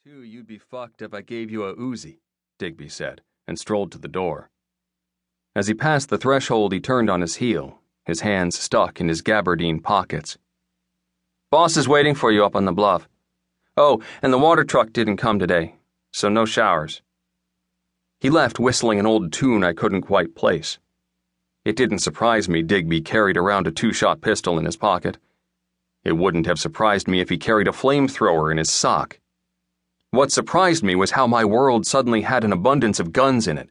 too you'd be fucked if I gave you a Uzi, Digby said, and strolled to the door. As he passed the threshold, he turned on his heel, his hands stuck in his gabardine pockets. Boss is waiting for you up on the bluff. Oh, and the water truck didn't come today, so no showers. He left whistling an old tune I couldn't quite place. It didn't surprise me Digby carried around a 2-shot pistol in his pocket. It wouldn't have surprised me if he carried a flamethrower in his sock. What surprised me was how my world suddenly had an abundance of guns in it.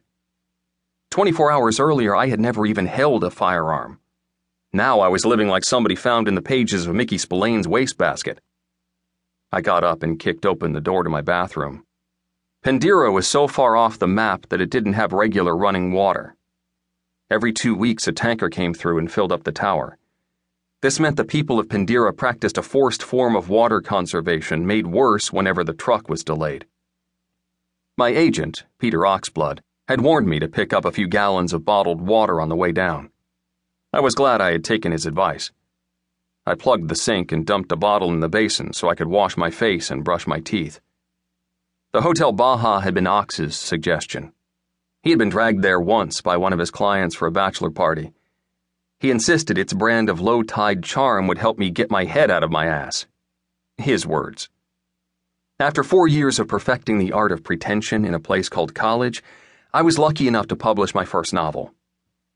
24 hours earlier, I had never even held a firearm. Now I was living like somebody found in the pages of Mickey Spillane's wastebasket. I got up and kicked open the door to my bathroom. Pandira was so far off the map that it didn't have regular running water. Every 2 weeks, a tanker came through and filled up the tower. This meant the people of Pandira practiced a forced form of water conservation made worse whenever the truck was delayed. My agent, Peter Oxblood, had warned me to pick up a few gallons of bottled water on the way down. I was glad I had taken his advice. I plugged the sink and dumped a bottle in the basin so I could wash my face and brush my teeth. The Hotel Baja had been Ox's suggestion. He had been dragged there once by one of his clients for a bachelor party. He insisted its brand of low-tide charm would help me get my head out of my ass. His words. After 4 years of perfecting the art of pretension in a place called college, I was lucky enough to publish my first novel.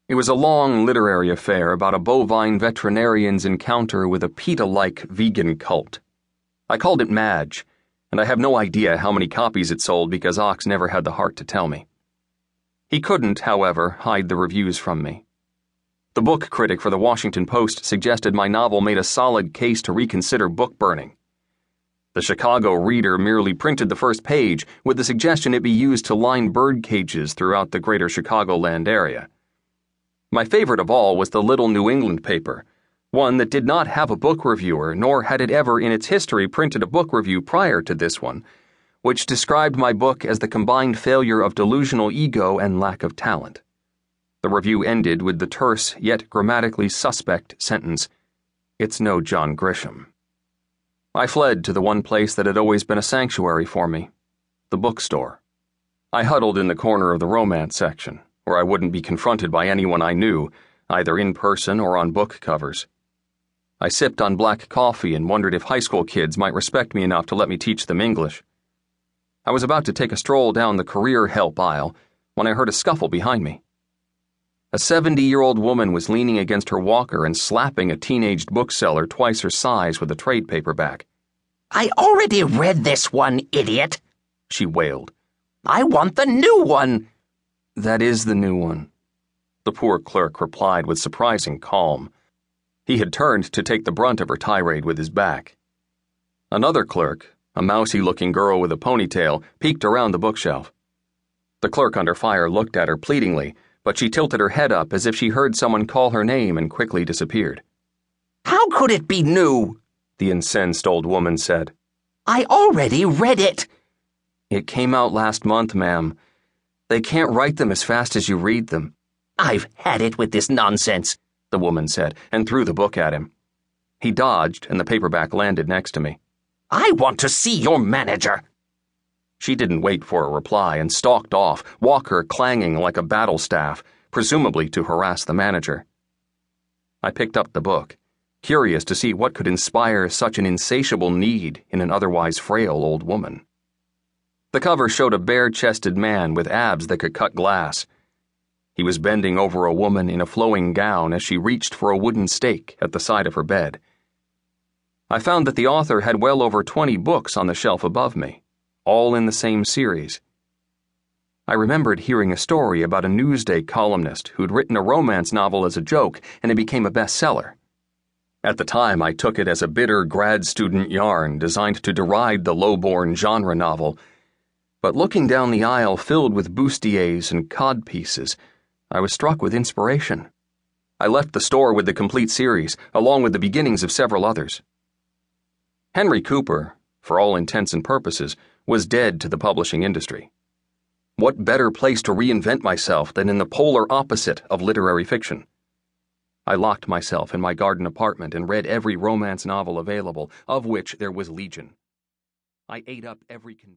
It was a long literary affair about a bovine veterinarian's encounter with a PETA-like vegan cult. I called it Madge, and I have no idea how many copies it sold because Ox never had the heart to tell me. He couldn't, however, hide the reviews from me. The book critic for the Washington Post suggested my novel made a solid case to reconsider book burning. The Chicago Reader merely printed the first page with the suggestion it be used to line bird cages throughout the greater Chicagoland area. My favorite of all was the Little New England paper, one that did not have a book reviewer, nor had it ever in its history printed a book review prior to this one, which described my book as the combined failure of delusional ego and lack of talent. The review ended with the terse yet grammatically suspect sentence, "It's no John Grisham." I fled to the one place that had always been a sanctuary for me, the bookstore. I huddled in the corner of the romance section, where I wouldn't be confronted by anyone I knew, either in person or on book covers. I sipped on black coffee and wondered if high school kids might respect me enough to let me teach them English. I was about to take a stroll down the career help aisle when I heard a scuffle behind me. A 70-year-old woman was leaning against her walker and slapping a teenaged bookseller twice her size with a trade paperback. "I already read this one, idiot," she wailed. "I want the new one." "That is the new one," the poor clerk replied with surprising calm. He had turned to take the brunt of her tirade with his back. Another clerk, a mousy-looking girl with a ponytail, peeked around the bookshelf. The clerk under fire looked at her pleadingly, but she tilted her head up as if she heard someone call her name and quickly disappeared. "How could it be new?" the incensed old woman said. "I already read it." "It came out last month, ma'am. They can't write them as fast as you read them." "I've had it with this nonsense," the woman said, and threw the book at him. He dodged, and the paperback landed next to me. "I want to see your manager." She didn't wait for a reply and stalked off, walker clanging like a battle staff, presumably to harass the manager. I picked up the book, curious to see what could inspire such an insatiable need in an otherwise frail old woman. The cover showed a bare-chested man with abs that could cut glass. He was bending over a woman in a flowing gown as she reached for a wooden stake at the side of her bed. I found that the author had well over 20 books on the shelf above me, all in the same series. I remembered hearing a story about a Newsday columnist who'd written a romance novel as a joke and it became a bestseller. At the time, I took it as a bitter grad student yarn designed to deride the low-born genre novel, but looking down the aisle filled with bustiers and codpieces, I was struck with inspiration. I left the store with the complete series, along with the beginnings of several others. Henry Cooper, for all intents and purposes, was dead to the publishing industry. What better place to reinvent myself than in the polar opposite of literary fiction? I locked myself in my garden apartment and read every romance novel available, of which there was legion. I ate up every convention.